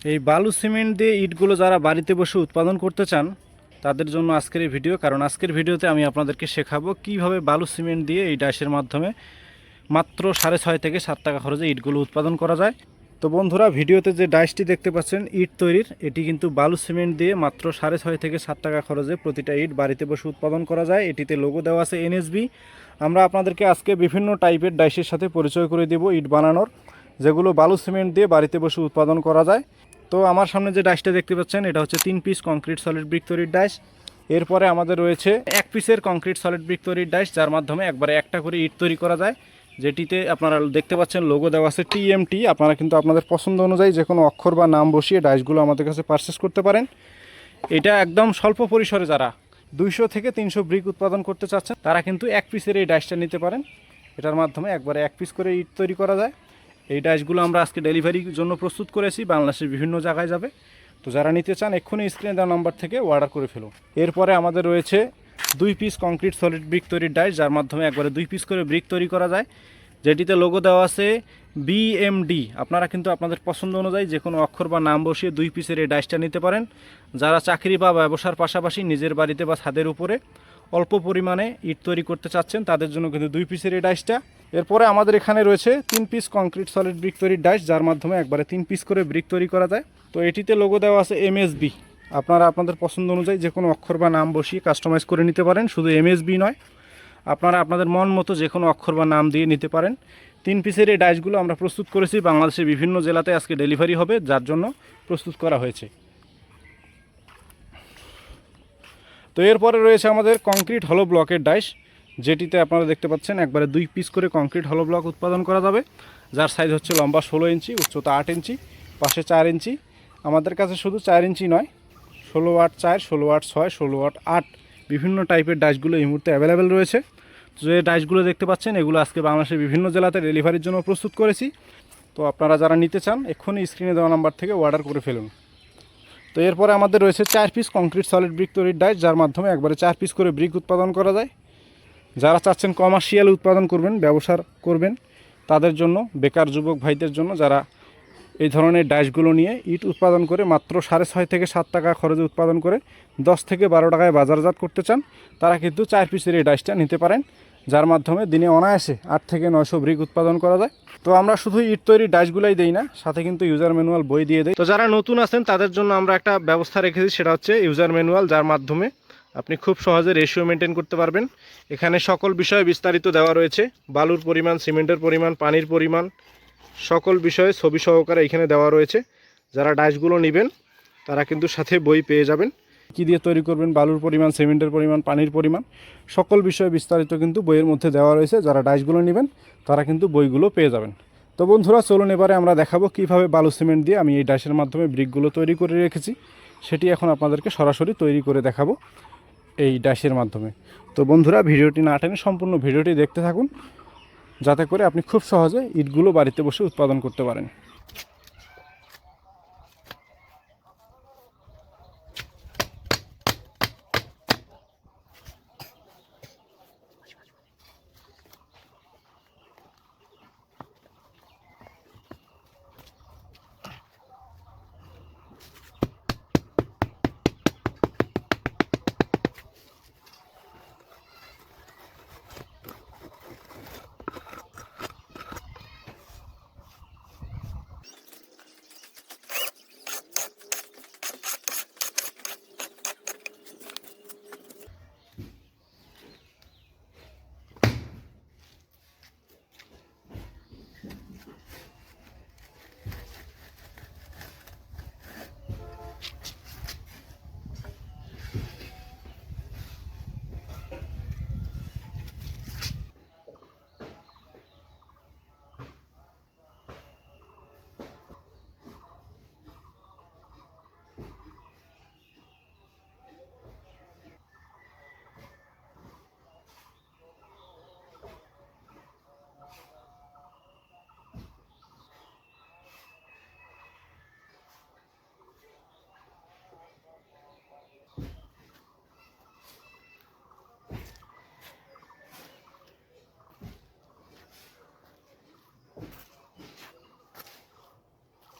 এই বালু সিমেন্ট দিয়ে ইটগুলো যারা বাড়িতে বসে উৎপাদন করতে চান তাদের জন্য আজকের এই ভিডিও। কারণ আজকের ভিডিওতে আমি আপনাদেরকে শেখাবো কিভাবে বালু সিমেন্ট দিয়ে এই ডাইসের মাধ্যমে মাত্র 6.5 থেকে 7 টাকা খরচে ইটগুলো উৎপাদন করা যায়। তো বন্ধুরা, ভিডিওতে যে ডাইসটি দেখতে পাচ্ছেন ইট তৈরির, এটি কিন্তু বালু সিমেন্ট দিয়ে মাত্র 6.5 থেকে 7 টাকা খরচে প্রতিটা ইট বাড়িতে বসে উৎপাদন করা যায়। এটিতে লোগো দেওয়া আছে এনএসবি। আমরা আপনাদেরকে আজকে বিভিন্ন টাইপের ডাইসের সাথে পরিচয় করে দেব ইট বানানোর, যেগুলো বালু সিমেন্ট দিয়ে বাড়িতে বসে উৎপাদন করা যায়। তো আমার সামনে যে ডাইসটা দেখতে পাচ্ছেন এটা হচ্ছে 3 পিস কংক্রিট সলিড ব্রিক তৈরির ডাইস। এরপরে আমাদের রয়েছে 1 পিসের কংক্রিট সলিড ব্রিক তৈরির ডাইস, যার মাধ্যমে একবারে একটা করে ইট তৈরি করা যায়। যেটিতে আপনারা দেখতে পাচ্ছেন লোগো দেওয়া আছে টিএমটি। আপনারা কিন্তু আপনাদের পছন্দ অনুযায়ী যে কোনো অক্ষর বা নাম বসিয়ে ডাইসগুলো আমাদের কাছে পারচেস করতে পারেন। এটা একদম স্বল্প পরিসরে যারা 200 থেকে 300 ব্রিক উৎপাদন করতে চাচ্ছেন তারা কিন্তু 1 পিসের এই ডাইসটা নিতে পারেন। এটার মাধ্যমে একবারে 1 পিস করে ইট তৈরি করা যায়। এই ডাইসগুলো আমরা আজকে ডেলিভারির জন্য প্রস্তুত করেছি, বাংলাদেশের বিভিন্ন জায়গায় যাবে। তো যারা নিতে চান এক্ষুনি স্ক্রিনে দেওয়া নাম্বার থেকে অর্ডার করে ফেলুন। এরপরে আমাদের রয়েছে 2 পিস কংক্রিট সলিড ব্রিক তৈরির ডাইস, যার মাধ্যমে একবারে 2 পিস করে ব্রিক তৈরি করা যায়। যেটিতে লোগো দেওয়া আছে বিএমডি। আপনারা কিন্তু আপনাদের পছন্দ অনুযায়ী যে কোনো অক্ষর বা নাম বসিয়ে 2 পিসের এই ডাইসটা নিতে পারেন। যারা চাকরি বা ব্যবসার পাশাপাশি নিজের বাড়িতে বা ছাদের উপরে অল্প পরিমাণে ইট তৈরি করতে চাচ্ছেন তাদের জন্য কিন্তু 2 পিসের এই ডাইসটা। এরপরে আমাদের এখানে রয়েছে 3 পিস কংক্রিট সলিড ব্রিক তৈরির ডাইস, যার মাধ্যমে একবারে 3 পিস করে ব্রিক তৈরি করা যায়। তো এটিতে লোগো দেওয়া আছে এমএসবি। আপনারা আপনাদের পছন্দ অনুযায়ী যে কোনো অক্ষর বা নাম বসিয়ে কাস্টমাইজ করে নিতে পারেন। শুধু এমএসবি নয়, আপনারা আপনাদের মন মতো যে কোনো অক্ষর বা নাম দিয়ে নিতে পারেন। 3 পিসের এই ডাইসগুলো আমরা প্রস্তুত করেছি, বাংলাদেশের বিভিন্ন জেলাতে আজকে ডেলিভারি হবে, যার জন্য প্রস্তুত করা হয়েছে। তো এরপরে রয়েছে আমাদের কংক্রিট হলো ব্লকের ডাইস, যেটিতে আপনারা দেখতে পাচ্ছেন একবারে 2 পিস করে কংক্রিট হলো ব্লক উৎপাদন করা যাবে। যার সাইজ হচ্ছে লম্বা 16 ইঞ্চি, উচ্চতা 8 ইঞ্চি, পাশে 4 ইঞ্চি। আমাদের কাছে শুধু 4 ইঞ্চি নয়, 16/8, 16/6, 16/8 বিভিন্ন টাইপের ডাইসগুলো এই মুহূর্তে অ্যাভেলেবেল রয়েছে। যে ডাইসগুলো দেখতে পাচ্ছেন এগুলো আজকে বাংলাদেশের বিভিন্ন জেলাতে ডেলিভারির জন্য প্রস্তুত করেছি। তো আপনারা যারা নিতে চান এক্ষুনি স্ক্রিনে দেওয়া নাম্বার থেকে অর্ডার করে ফেলুন। তো এরপরে আমাদের রয়েছে 4 পিস কংক্রিট সলিড ব্রিক তৈরির ডাইস, যার মাধ্যমে একবারে 4 পিস করে ব্রিক উৎপাদন করা যায়। যারা চাচ্ছেন কমার্শিয়াল উৎপাদন করবেন, ব্যবসা করবেন, তাদের জন্য, বেকার যুবক ভাইদের জন্য যারা এই ধরনের ডাইসগুলো নিয়ে ইট উৎপাদন করে মাত্র 6.5 থেকে 7 টাকা খরচে উৎপাদন করে 10 থেকে 12 টাকায় বাজারজাত করতে চান, তারা কিন্তু 4 পিসের এই ডাইসটা নিতে পারেন, যার মাধ্যমে দিনে অনায়াসে 8 থেকে 900 ব্রিক উৎপাদন করা যায়। তো আমরা শুধু ইট তৈরির ডাইসগুলোই দেই না, সাথে কিন্তু ইউজার ম্যানুয়াল বই দিয়ে দেই। তো যারা নতুন আছেন তাদের জন্য আমরা একটা ব্যবস্থা রেখেছি, সেটা হচ্ছে ইউজার ম্যানুয়াল, যার মাধ্যমে আপনি খুব সহজে রেশিও মেনটেন করতে পারবেন। এখানে সকল বিষয়ে বিস্তারিত দেওয়া রয়েছে, বালুর পরিমাণ, সিমেন্টের পরিমাণ, পানির পরিমাণ, সকল বিষয়ে ছবি সহকারে এখানে দেওয়া রয়েছে। যারা ডাইসগুলো নেবেন তারা কিন্তু সাথে বই পেয়ে যাবেন, কী দিয়ে তৈরি করবেন, বালুর পরিমাণ, সিমেন্টের পরিমাণ, পানির পরিমাণ, সকল বিষয়ে বিস্তারিত কিন্তু বইয়ের মধ্যে দেওয়া রয়েছে। যারা ডাইসগুলো নেবেন তারা কিন্তু বইগুলো পেয়ে যাবেন। তো বন্ধুরা, চলুন এবারে আমরা দেখাবো কীভাবে বালু সিমেন্ট দিয়ে আমি এই ডাইসের মাধ্যমে ব্রিকগুলো তৈরি করে রেখেছি, সেটি এখন আপনাদেরকে সরাসরি তৈরি করে দেখাবো এই ডাইসের মাধ্যমে। তো বন্ধুরা, ভিডিওটি না টেনে সম্পূর্ণ ভিডিওটি দেখতে থাকুন, যাতে করে আপনি খুব সহজে ইটগুলো বাড়িতে বসে উৎপাদন করতে পারেন।